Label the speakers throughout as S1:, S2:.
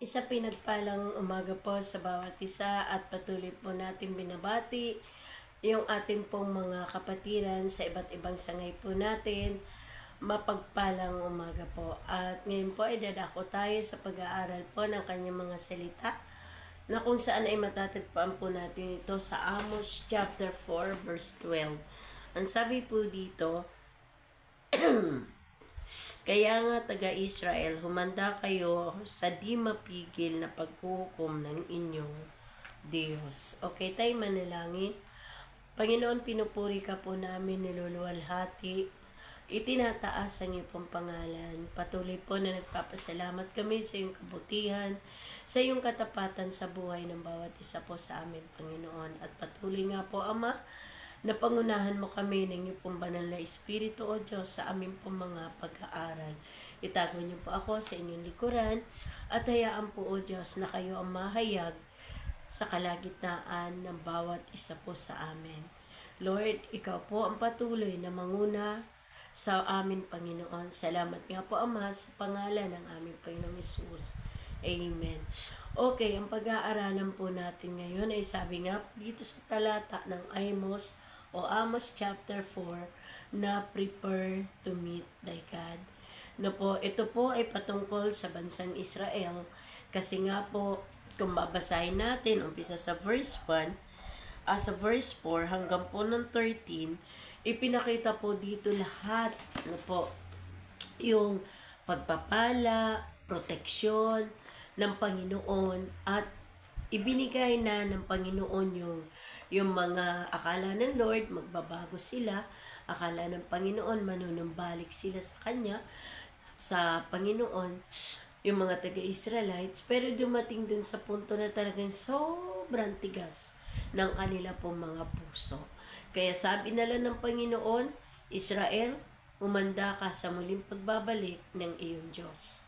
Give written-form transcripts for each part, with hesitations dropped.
S1: Isa pinagpalang umaga po sa bawat isa at patuloy po natin binabati yung ating pong mga kapatiran sa iba't ibang sangay po natin. Mapagpalang umaga po. At ngayon po ay dadako tayo sa pag-aaral po ng kanyang mga salita na kung saan ay matatagpuan po natin ito sa Amos chapter 4 verse 12. Ang sabi po dito, kaya nga taga-Israel, humanda kayo sa di mapigil na paghuhukom ng inyong Diyos. Okay, tayo manalangin. Panginoon, pinupuri ka po namin, niluluwalhati. Itinataas ang iyong pong pangalan. Patuloy po na nagpapasalamat kami sa iyong kabutihan, sa iyong katapatan sa buhay ng bawat isa po sa amin, Panginoon. At patuloy nga po, Ama, na pangunahan mo kami ng iyong pong banal na Espiritu, O Diyos, sa aming pong mga pag-aaral. Itago niyo po ako sa inyong likuran at hayaan po, O Diyos, na kayo ang mahayag sa kalagitnaan ng bawat isa po sa amin. Lord, ikaw po ang patuloy na manguna sa amin, Panginoon. Salamat nga po, Ama, sa pangalan ng aming Panginoong Hesus. Amen. Okay, ang pag-aaralan po natin ngayon ay sabi nga po dito sa talata ng Amos chapter 4 na prepare to meet thy God. Ito po ay patungkol sa bansang Israel kasi nga po kung babasahin natin umpisa sa verse 1 sa verse 4 hanggang po ng 13, ipinakita po dito lahat yung pagpapala, proteksyon ng Panginoon at ibinigay na ng Panginoon yung mga akala ng Lord, magbabago sila. Akala ng Panginoon, manunumbalik sila sa Kanya, sa Panginoon, yung mga taga-Israelites. Pero dumating dun sa punto na talagang sobrang tigas ng kanila pong mga puso. Kaya sabi nila ng Panginoon, Israel, umanda ka sa muling pagbabalik ng iyong Diyos.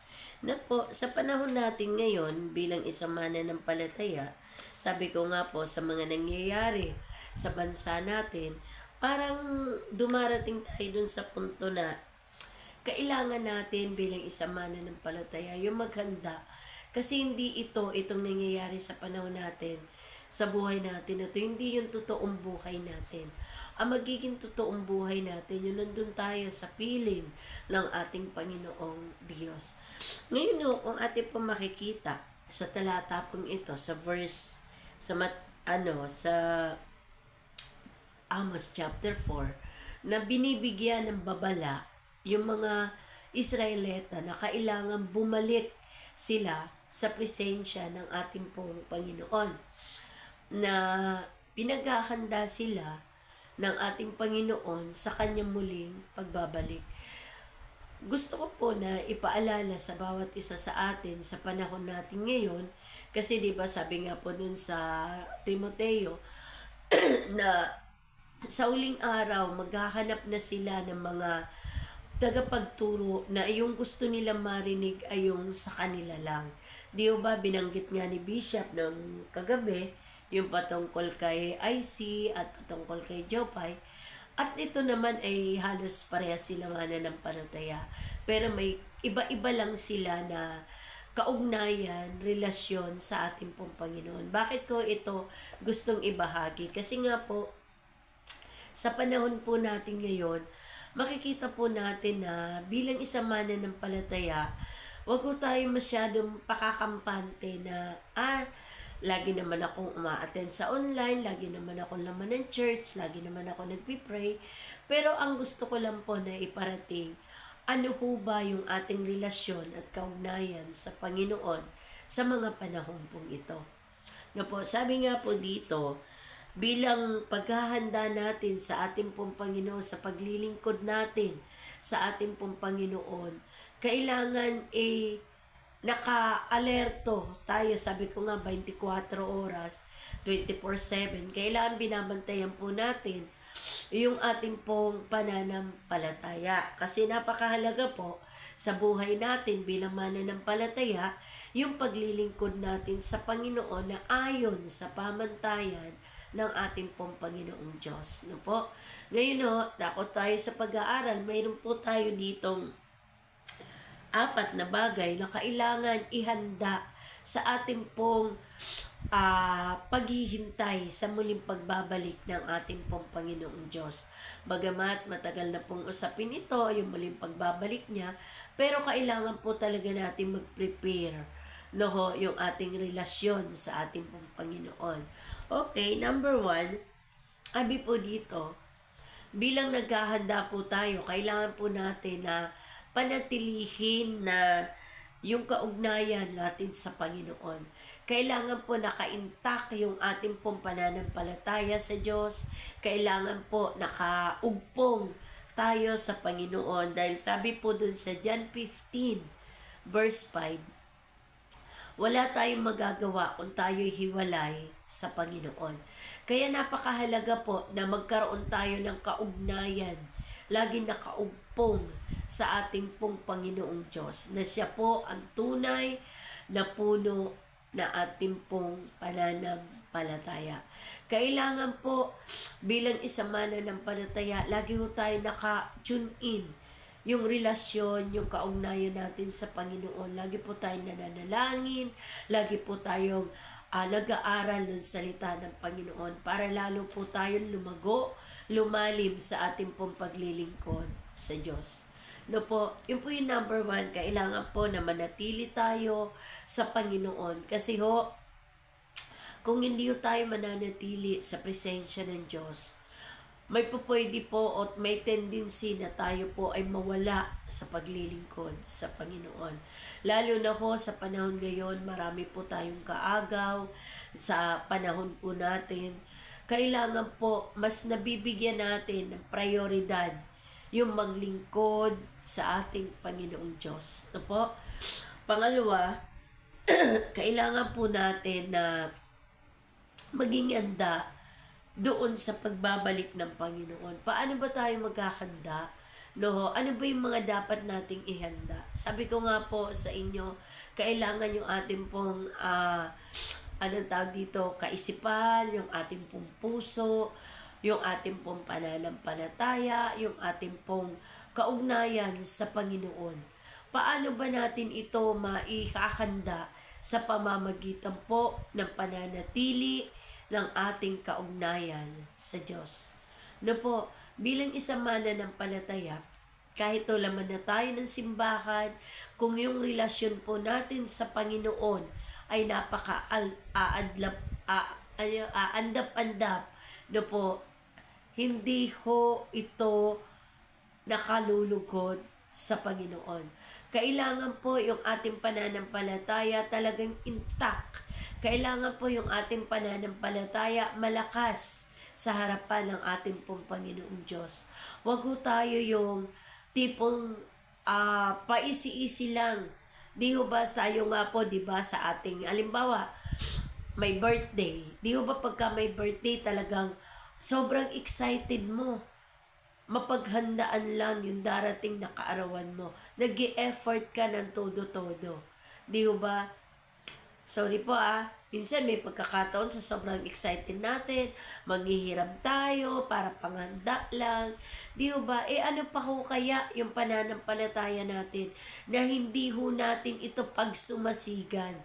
S1: Sa panahon natin ngayon, bilang isang mananampalataya, sabi ko nga po sa mga nangyayari sa bansa natin, parang dumarating tayo dun sa punto na kailangan natin bilang isang mananampalataya yung maghanda. Kasi hindi itong nangyayari sa panahon natin, sa buhay natin. Ito hindi yung totoong buhay natin. Ang magiging totoong buhay natin, yun nandun tayo sa piling ng ating Panginoong Diyos. Ngayon kung ating po makikita sa talata pong ito, sa verse, sa Amos chapter 4, na binibigyan ng babala yung mga Israelita na kailangan bumalik sila sa presensya ng ating pong Panginoon. Na pinaghahanda sila ng ating Panginoon sa kanyang muling pagbabalik. Gusto ko po na ipaalala sa bawat isa sa atin sa panahon natin ngayon, kasi di ba sabi nga po dun sa Timoteo na sa uling araw maghahanap na sila ng mga tagapagturo na yung gusto nilang marinig ay yung sa kanila lang. Di ba binanggit nga ni Bishop ng kagabi yung patungkol kay IC at patungkol kay Jopay. At ito naman ay halos pareha sila mananampalataya. Pero may iba-iba lang sila na kaugnayan, relasyon sa ating pong Panginoon. Bakit ko ito gustong ibahagi? Kasi nga po, sa panahon po natin ngayon, makikita po natin na bilang isang mananampalataya, wag ko tayo masyadong pakakampante na lagi naman akong uma-attend sa online, lagi naman akong laman ng church, lagi naman ako nagpipray. Pero ang gusto ko lang po na iparating, ano ho ba yung ating relasyon at kaugnayan sa Panginoon sa mga panahon pong ito. Sabi nga po dito, bilang paghahanda natin sa ating pong Panginoon, sa paglilingkod natin sa ating pong Panginoon, kailangan naka-alerto tayo. Sabi ko nga 24 oras 24/7. Kailangan binabantayan po natin yung ating pong pananampalataya, kasi napakahalaga po sa buhay natin bilang mananampalataya yung paglilingkod natin sa Panginoon na ayon sa pamantayan ng ating pong Panginoong Diyos. Ngayon dako tayo sa pag-aaral. Mayroon po tayo ditong 4 na bagay na kailangan ihanda sa ating pong paghihintay sa muling pagbabalik ng ating pong Panginoong Diyos. Bagamat matagal na pong usapin ito, yung muling pagbabalik niya, pero kailangan po talaga natin mag-prepare, no, yung ating relasyon sa ating pong Panginoon. Okay, number 1, sabi po dito, bilang naghahanda po tayo, kailangan po natin na panatilihin na yung kaugnayan natin sa Panginoon. Kailangan po naka-intact yung ating pong pananampalataya sa Diyos. Kailangan po nakaugpong tayo sa Panginoon. Dahil sabi po dun sa John 15, verse 5, wala tayong magagawa kung tayo'y hiwalay sa Panginoon. Kaya napakahalaga po na magkaroon tayo ng kaugnayan, laging nakaugpong sa ating pong Panginoong Diyos, na siya po ang tunay na puno na ating pong pananampalataya. Kailangan po bilang isang mananampalataya, lagi po tayo naka-tune in yung relasyon, yung kaugnayan natin sa Panginoon. Lagi po tayong nananalangin, lagi po tayong nag-aaral ng salita ng Panginoon para lalo po tayong lumalim sa ating pong paglilingkod sa Diyos. No po, yun po yung number 1, kailangan po na manatili tayo sa Panginoon. Kasi kung hindi tayo mananatili sa presensya ng Diyos, may pupwede po at may tendency na tayo po ay mawala sa paglilingkod sa Panginoon. Lalo na sa panahon ngayon, marami po tayong kaagaw sa panahon po natin. Kailangan po mas nabibigyan natin ng prioridad yung maglingkod sa ating Panginoong Diyos. Ito po. Pangalawa, kailangan po natin na maging handa doon sa pagbabalik ng Panginoon. Paano ba tayo maghahanda? No, ano ba yung mga dapat nating ihanda? Sabi ko nga po sa inyo, kailangan yung ating pong anong tawag dito, kaisipan, yung ating pong puso, yung ating pong pananampalataya, yung ating pong kaugnayan sa Panginoon. Paano ba natin ito maihahanda sa pamamagitan po ng pananatili ng ating kaugnayan sa Diyos? No po, bilang isang mananampalataya, kahit laman na tayo ng simbahan, kung yung relasyon po natin sa Panginoon ay andap-andap, no po, hindi ito nakalulugod sa Panginoon. Kailangan po yung ating pananampalataya talagang intact. Kailangan po yung ating pananampalataya malakas sa harapan ng ating pong Panginoong Diyos. Huwag po tayo yung tipong paisi-isi lang. Di ba tayo nga po, di ba, sa ating, halimbawa, may birthday. Di ba pagka may birthday talagang sobrang excited mo. Mapaghandaan lang yung darating na kaarawan mo. Nag-i-effort ka ng todo-todo. Di ba? Sorry po minsan may pagkakataon sa sobrang excited natin, maghihiram tayo para panghanda lang. Di ba? Ano pa kaya yung pananampalataya natin na hindi natin ito pagsumasigan,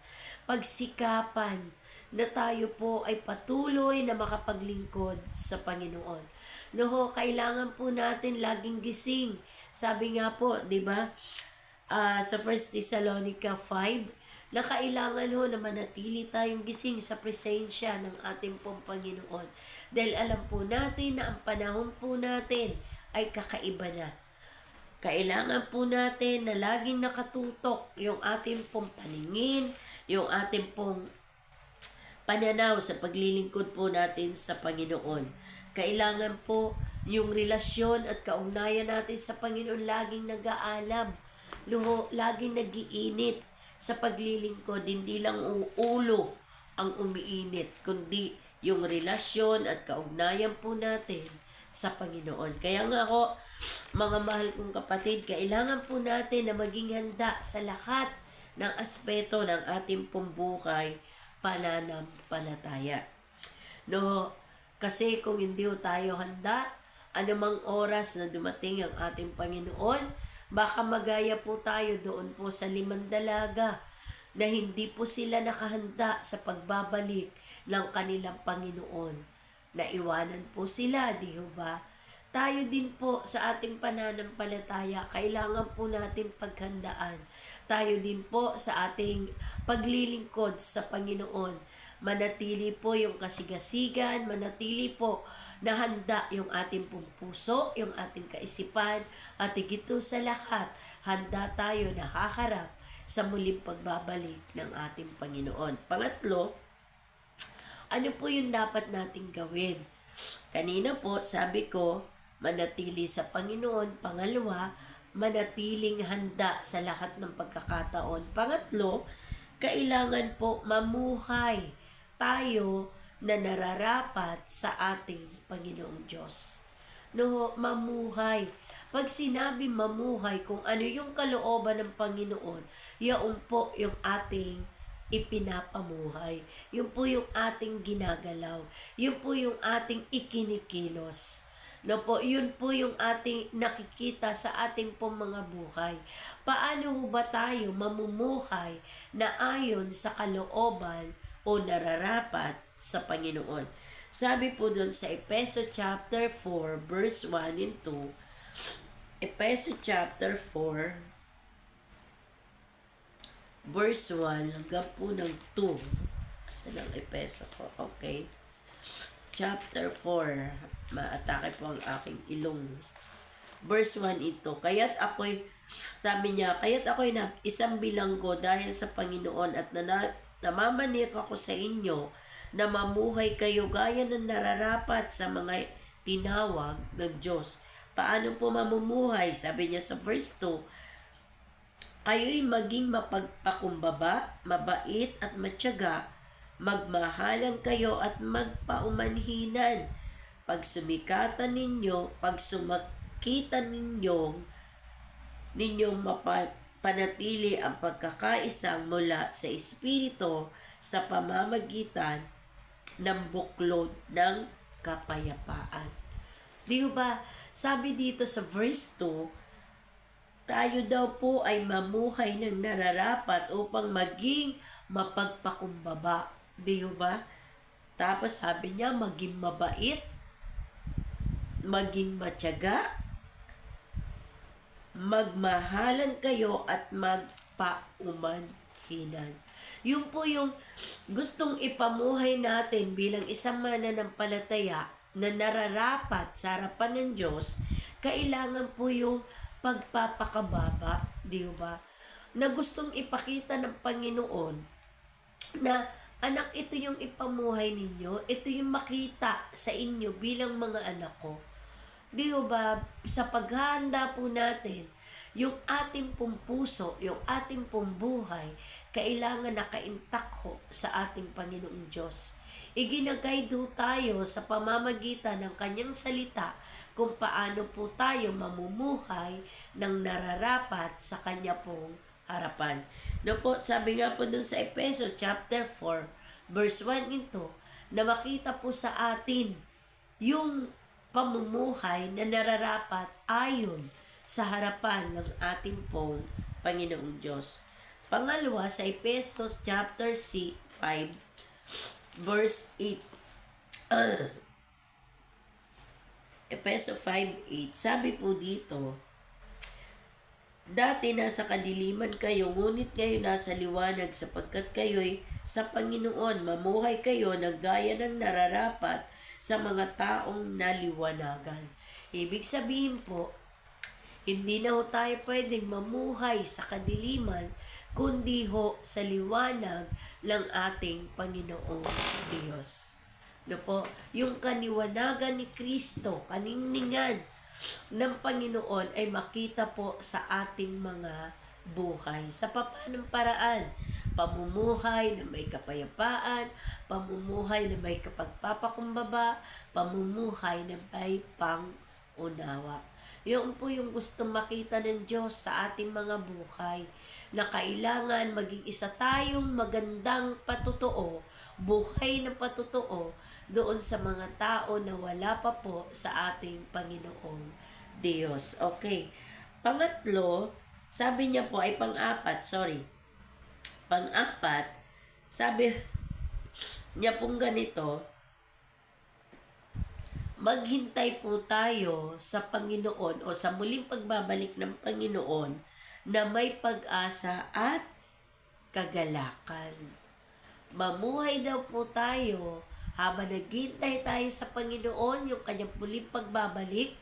S1: pagsikapan, na tayo po ay patuloy na makapaglingkod sa Panginoon. No, kailangan po natin laging gising. Sabi nga po, di ba, sa 1 Thessalonica 5, na kailangan na manatili tayong gising sa presensya ng ating pong Panginoon. Dahil alam po natin na ang panahon po natin ay kakaiba na. Kailangan po natin na laging nakatutok yung ating pong paningin, yung ating pong pananaw sa paglilingkod po natin sa Panginoon. Kailangan po yung relasyon at kaugnayan natin sa Panginoon laging nag-aalam, laging nag-iinit sa paglilingkod. Hindi lang ulo ang umiinit, kundi yung relasyon at kaugnayan po natin sa Panginoon. Kaya nga mga mahal kong kapatid, kailangan po natin na maging handa sa lahat ng aspeto ng ating pong buhay pananampalataya. No, kasi kung hindi tayo handa, anumang oras na dumating ang ating Panginoon, baka magaya po tayo doon po sa 5 dalaga. na hindi po sila nakahanda sa pagbabalik ng kanilang Panginoon. Naiwanan po sila, di ba? Tayo din po sa ating pananampalataya, kailangan po natin paghandaan. Tayo din po sa ating paglilingkod sa Panginoon. Manatili po yung kasigasigan, manatili po na handa yung ating pong puso, yung ating kaisipan, at higit sa lahat, handa tayo na haharap sa muling pagbabalik ng ating Panginoon. Pangatlo, ano po yung dapat nating gawin? Kanina po, sabi ko, manatili sa Panginoon. Pangalawa, manatiling handa sa lahat ng pagkakataon. Pangatlo, kailangan po mamuhay tayo na nararapat sa ating Panginoong Diyos. No, mamuhay. Pag sinabi mamuhay, kung ano yung kalooban ng Panginoon, yaon po yung ating ipinapamuhay. Yun po yung ating ginagalaw. Yun po yung ating ikinikilos. No po, yun po yung ating nakikita sa ating pong mga buhay. Paano ho ba tayo mamumuhay na ayon sa kalooban o nararapat sa Panginoon? Sabi po doon sa Efeso chapter 4 verse 1 and 2. Efeso chapter 4 verse 1 hanggang po ng 2. Saan ang Efeso ko? Okay. Chapter 4. Maatake po ang aking ilong. Verse 1 ito. Sabi niya, kaya't ako'y isang bilanggo dahil sa Panginoon at namamanik ako sa inyo na mamuhay kayo gaya ng nararapat sa mga tinawag ng Diyos. Paano po mamumuhay? Sabi niya sa verse 2, kayo'y maging mapagpakumbaba, mabait at matyaga, magmahalan kayo at magpaumanhinan. Pag sumakita ninyong mapanatili ang pagkakaisang mula sa Espiritu sa pamamagitan ng buklod ng kapayapaan. Di ba? Sabi dito sa verse 2, tayo daw po ay mamuhay ng nararapat upang maging mapagpakumbaba. Di ba? Tapos sabi niya, maging mabait, maging matyaga, magmahalan kayo at magpaumanhinan. Yun po yung gustong ipamuhay natin bilang isang mananampalataya na nararapat sa harapan ng Diyos. Kailangan po yung pagpapakababa, di ba? Na gustong ipakita ng Panginoon na anak, ito yung ipamuhay ninyo, ito yung makita sa inyo bilang mga anak ko. Di ba? Sa paghahanda po natin, yung ating pong puso, yung ating pong buhay, kailangan nakaintak ho sa ating Panginoong Diyos. Iginagay do tayo sa pamamagitan ng kanyang salita kung paano po tayo mamumuhay ng nararapat sa kanya pong harapan. No po, sabi nga po dun sa Efeso chapter 4 verse 1 ito, na makita po sa atin yung pamumuhay na nararapat ayon sa harapan ng ating pong Panginoong Diyos. Pangalawa, sa Efeso chapter 5 verse 8. Efeso 5:8. Sabi po dito, dati nasa kadiliman kayo, ngunit ngayon nasa liwanag sapagkat kayo'y sa Panginoon. Mamuhay kayo na gaya ng nararapat sa mga taong naliwanagan. Ibig sabihin po, hindi na ho tayo pwedeng mamuhay sa kadiliman, kundi ho sa liwanag ng ating Panginoong Diyos. No po, yung kaniwanagan ni Kristo, kaningningan ng Panginoon ay makita po sa ating mga buhay. Sa papanong paraan, pamumuhay na may kapayapaan, pamumuhay na may kapagpapakumbaba, pamumuhay na may pangunawa. Yun po yung gustong makita ng Diyos sa ating mga buhay, na kailangan maging isa tayong magandang patotoo, buhay na patotoo doon sa mga tao na wala pa po sa ating Panginoong Diyos. Okay. Pangatlo, sabi niya po ay pang-apat, Pang-apat, sabi niya pong ganito, maghintay po tayo sa Panginoon o sa muling pagbabalik ng Panginoon na may pag-asa at kagalakan. Mamuhay daw po tayo habang naghintay tayo sa Panginoon, yung kanyang muling pagbabalik.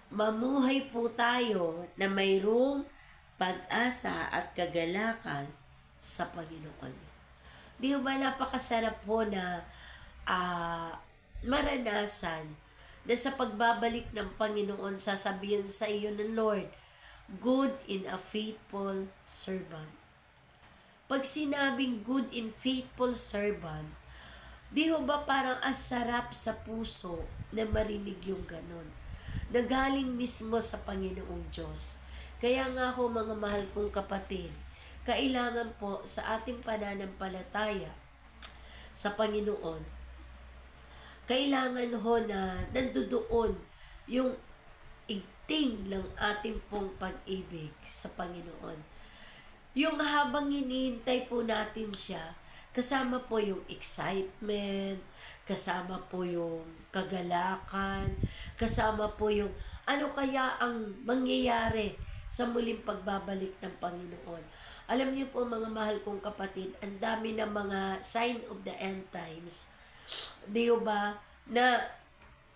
S1: Mamuhay po tayo na mayroong pag-asa at kagalakan sa Panginoon. Di ba napakasarap po na maranasan na sa pagbabalik ng Panginoon, sasabihin sa iyo ng Lord, good in a faithful servant. Pag sinabing good in faithful servant, di ho ba parang asarap sa puso na marinig yung ganon, na galing mismo sa Panginoong Diyos. Kaya nga ho mga mahal kong kapatid, kailangan po sa ating pananampalataya sa Panginoon, kailangan ho na nandoon yung igting ng ating pong pag-ibig sa Panginoon. Yung habang hinihintay po natin siya, kasama po yung excitement, kasama po yung kagalakan, kasama po yung ano kaya ang mangyayari sa muling pagbabalik ng Panginoon. Alam niyo po mga mahal kong kapatid, ang dami ng mga sign of the end times. Di ba? Na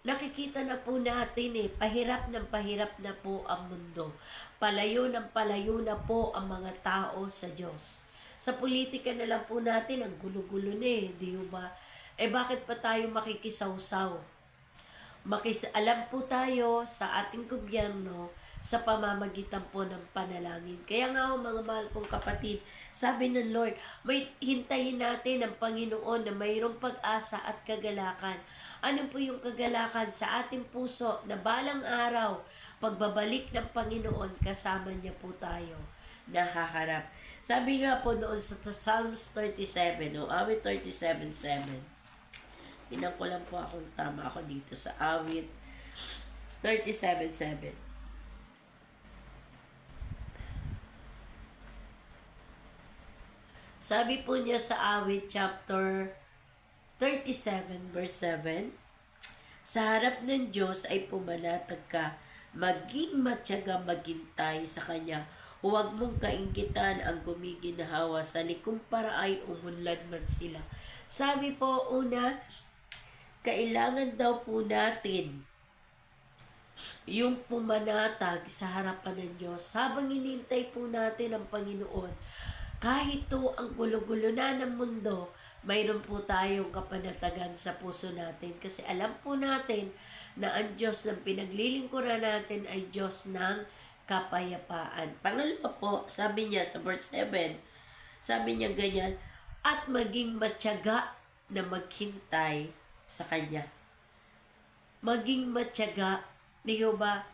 S1: nakikita na po natin pahirap na po ang mundo. Palayo na po ang mga tao sa Diyos. Sa politika na lang po natin, ang gulo-gulo na di ba? Bakit pa tayo makikisawsaw? Alam po tayo sa ating gobyerno sa pamamagitan po ng panalangin. Kaya nga mga mahal kong kapatid, sabi ng Lord, may hintayin natin ang Panginoon na mayroong pag-asa at kagalakan. Ano po yung kagalakan sa ating puso na balang araw, pagbabalik ng Panginoon, kasama niya po tayo nahaharap. Sabi nga po noon sa Psalms 37, awit 37:7. Tinan ko lang po akong tama ako dito sa awit 37:7. Sabi po niya sa awit chapter 37 verse 7, sa harap ng Diyos ay pumanatag ka, maging matyaga maghintay sa Kanya. Huwag mong kainggitan ang gumiginhawa, sa likumpara ay umunlad man sila. Sabi po una, kailangan daw po natin yung pumanatag sa harapan ng Diyos. Habang hinihintay po natin ang Panginoon, kahit to ang gulo-gulo na ng mundo, mayroon po tayong kapanatagan sa puso natin. Kasi alam po natin na ang Diyos ng pinaglilingkuran natin ay Diyos ng kapayapaan. Pangalawa po, sabi niya sa verse 7, sabi niya ganyan, at maging matyaga na maghintay sa Kanya. Maging matyaga, di ba?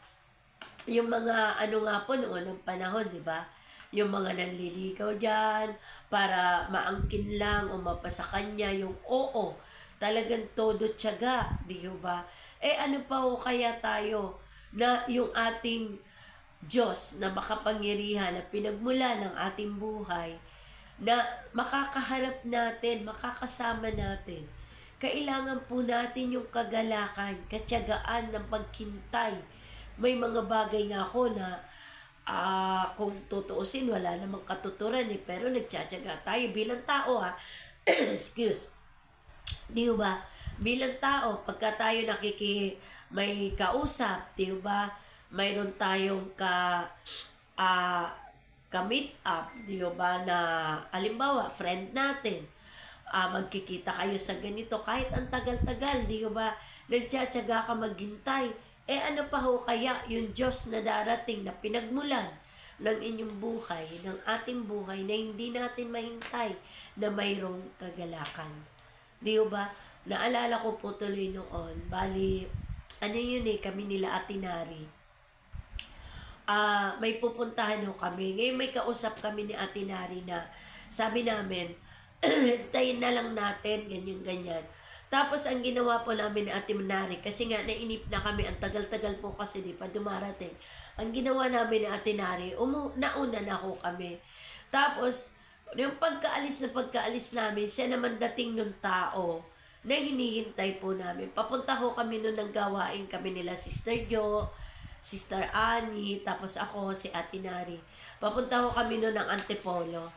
S1: Yung mga nga po noon ng panahon, di ba? Yung mga nanliligaw dyan, para maangkin lang o mapasa kanya yung oo. Talagang todo tiyaga, di ba? Ano pa ho kaya tayo na yung ating Diyos na makapangyarihan na pinagmula ng ating buhay, na makakaharap natin, makakasama natin. Kailangan po natin yung kagalakan, katyagaan ng paghintay. May mga bagay nga ako na kung tutuusin, wala namang katuturan pero nagtsatsaga tayo bilang tao excuse. Di ba? Bilang tao, pagka tayo may kausap, di ba? Mayroon tayong ka-meet up, di ba? Na, halimbawa, friend natin, magkikita kayo sa ganito, kahit ang tagal-tagal, di ba? Nagtsatsaga ka maghintay. Ano pa ho kaya yung Diyos na darating na pinagmulan ng inyong buhay, ng ating buhay, na hindi natin mahintay na mayroong kagalakan. Di ba? Naalala ko po tuloy noon, bali, kami nila Atinari. May pupuntahan ho kami. Ngayon may kausap kami ni Atinari na sabi namin, tayo na lang natin, ganyan-ganyan. Tapos ang ginawa po namin ni Ate Manari, kasi nga nainip na kami, ang tagal-tagal po kasi di pa dumarating. Ang ginawa namin ni Ate Nari, nauna na ho kami. Tapos Yung pagkaalis namin, siya naman dating nung tao na hinihintay po namin. Papunta ho kami nun ng gawain kami nila Sister Jo, Sister Annie, tapos ako, si Ate Nari. Papunta ho kami nun ng Antipolo.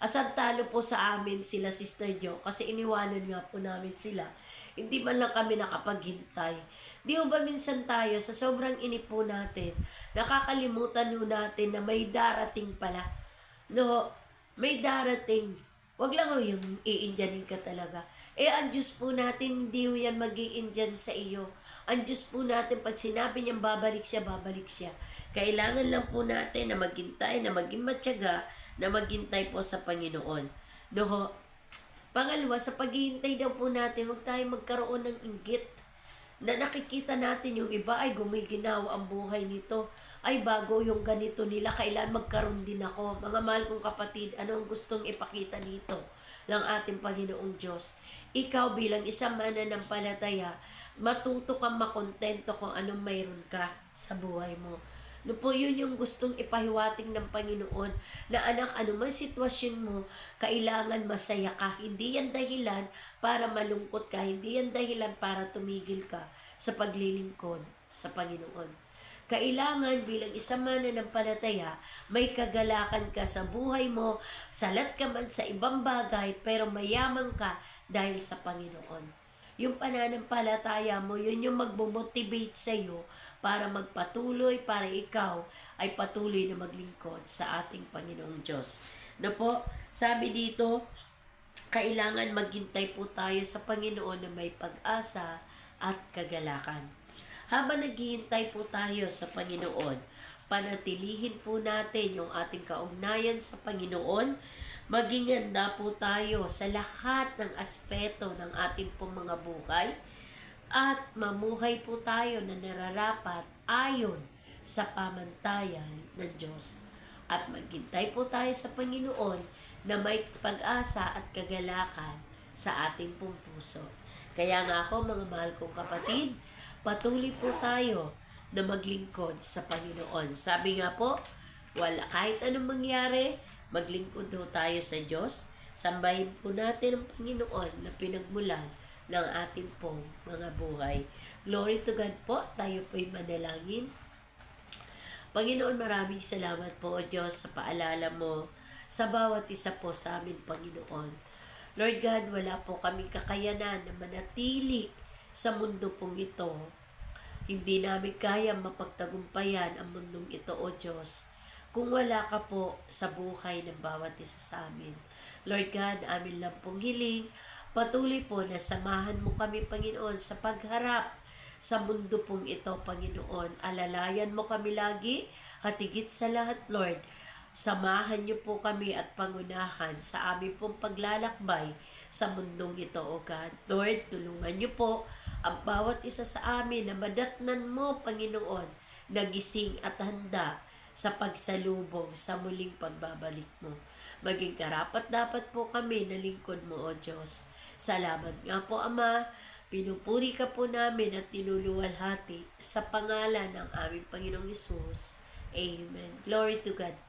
S1: Asantalo po sa amin sila Sister Jo kasi iniwanan nga po namin sila. Hindi man lang kami nakapaghintay. Di ba minsan tayo sa sobrang inip po natin, nakakalimutan po natin na may darating pala. No, may darating. Wag lang ho yung iindyanin ka talaga. Ang Diyos po natin, hindi ho yan mag-iindyan sa iyo. Ang Diyos po natin, pag sinabi niyang babalik siya, babalik siya. Kailangan lang po natin na maghintay, na maging matyaga, na maghintay po sa Panginoon. No ho? Pangalawa, sa paghihintay daw po natin, huwag tayo magkaroon ng inggit na nakikita natin yung iba ay gumiginawa ang buhay nito. Ay, bago yung ganito nila, kailan magkaroon din ako. Mga mahal kong kapatid, ano ang gustong ipakita dito ng ating Panginoong Diyos? Ikaw bilang isang mananampalataya, matuto kang makontento kung anong mayroon ka sa buhay mo. No po, yun yung gustong ipahiwating ng Panginoon na anak, anumang sitwasyon mo, kailangan masaya ka. Hindi yan dahilan para malungkot ka. Hindi yan dahilan para tumigil ka sa paglilingkod sa Panginoon. Kailangan bilang isang mananampalataya, may kagalakan ka sa buhay mo, salat ka man sa ibang bagay, pero mayaman ka dahil sa Panginoon. Yung pananampalataya mo, yun yung magmomotivate sa iyo para magpatuloy, para ikaw ay patuloy na maglingkod sa ating Panginoong Diyos. Na po, sabi dito, kailangan maghintay po tayo sa Panginoon na may pag-asa at kagalakan. Habang naghihintay po tayo sa Panginoon, panatilihin po natin yung ating kaugnayan sa Panginoon. Maging handa po tayo sa lahat ng aspeto ng ating pong mga buhay at mamuhay po tayo na nararapat ayon sa pamantayan ng Diyos. At maghintay po tayo sa Panginoon na may pag-asa at kagalakan sa ating pong puso. Kaya nga ako, mga mahal kong kapatid, patuloy po tayo na maglingkod sa Panginoon. Sabi nga po, kahit anong mangyari, maglingkod po tayo sa Diyos. Sambahin po natin ang Panginoon na pinagmulan ng ating pong mga buhay. Glory to God po. Tayo po'y manalangin. Panginoon, maraming salamat po, O Diyos, sa paalala mo sa bawat isa po sa amin, Panginoon. Lord God, wala po kaming kakayanan na manatili sa mundo pong ito. Hindi namin kaya mapagtagumpayan ang mundong ito, O Diyos, kung wala ka po sa buhay ng bawat isa sa amin. Lord God, amin lang pong hiling, patuloy po na samahan mo kami, Panginoon, sa pagharap sa mundo pong ito, Panginoon. Alalayan mo kami lagi at higit sa lahat, Lord, samahan niyo po kami at pangunahan sa aming pong paglalakbay sa mundong ito, O God. Lord, tulungan niyo po ang bawat isa sa amin na madatnan mo, Panginoon, nagising at handa sa pagsalubong sa muling pagbabalik mo. Maging karapat-dapat po kami na lingkod mo, O Diyos. Salamat nga po, Ama. Pinupuri ka po namin at tinuluwalhati sa pangalan ng aming Panginoong Hesus. Amen. Glory to God.